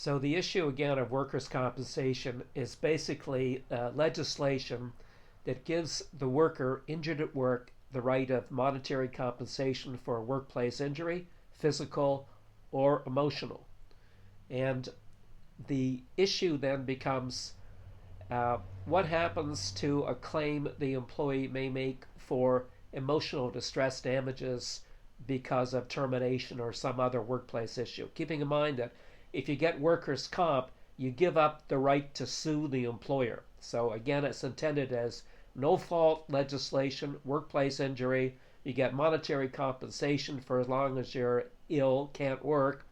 So the issue again of workers' compensation is basically legislation that gives the worker injured at work the right of monetary compensation for a workplace injury, physical or emotional. And the issue then becomes what happens to a claim the employee may make for emotional distress damages because of termination or some other workplace issue. Keeping in mind that if you get workers' comp, you give up the right to sue the employer. So again, it's intended as no fault legislation, workplace injury. You get monetary compensation for as long as you're ill, can't work,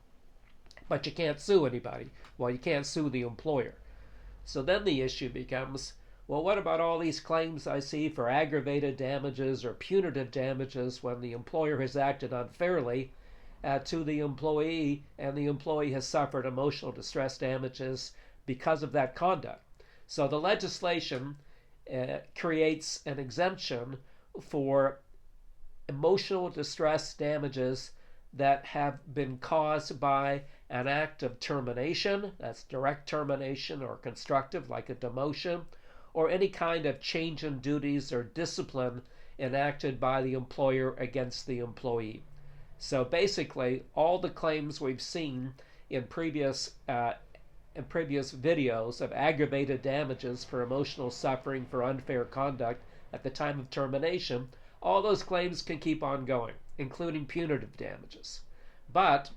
but you can't sue anybody. Well, you can't sue the employer. So then the issue becomes, well, what about all these claims I see for aggravated damages or punitive damages when the employer has acted unfairly to the employee and the employee has suffered emotional distress damages because of that conduct? So the legislation creates an exemption for emotional distress damages that have been caused by an act of termination, that's direct termination or constructive, like a demotion, or any kind of change in duties or discipline enacted by the employer against the employee. So basically, all the claims we've seen in previous videos of aggravated damages for emotional suffering for unfair conduct at the time of termination, all those claims can keep on going, including punitive damages. But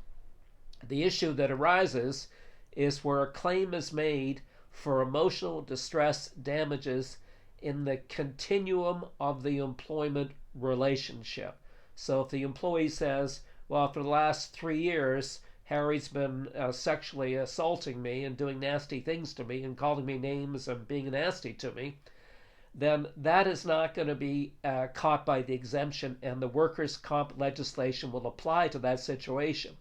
the issue that arises is where a claim is made for emotional distress damages in the continuum of the employment relationship. So if the employee says, well, for the last 3 years, Harry's been sexually assaulting me and doing nasty things to me and calling me names and being nasty to me, then that is not going to be caught by the exemption, and the workers' comp legislation will apply to that situation.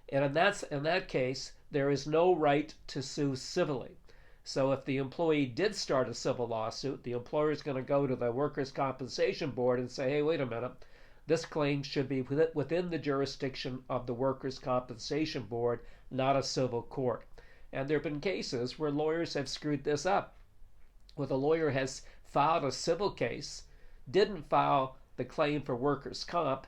And in that case, there is no right to sue civilly. So if the employee did start a civil lawsuit, the employer is going to go to the Workers' Compensation Board and say, hey, wait a minute, this claim should be within the jurisdiction of the Workers' Compensation Board, not a civil court. And there have been cases where lawyers have screwed this up, where the lawyer has filed a civil case, didn't file the claim for workers' comp,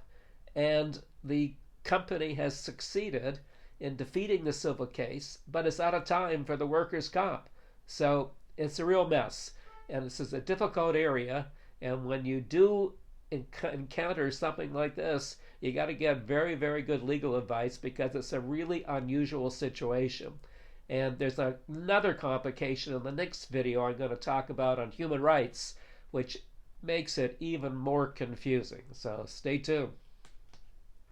and the company has succeeded in defeating the civil case, but it's out of time for the workers' comp. So it's a real mess. And this is a difficult area. And when you do encounter something like this, you got to get very, very good legal advice because it's a really unusual situation. And there's another complication in the next video I'm going to talk about on human rights, which makes it even more confusing. So stay tuned.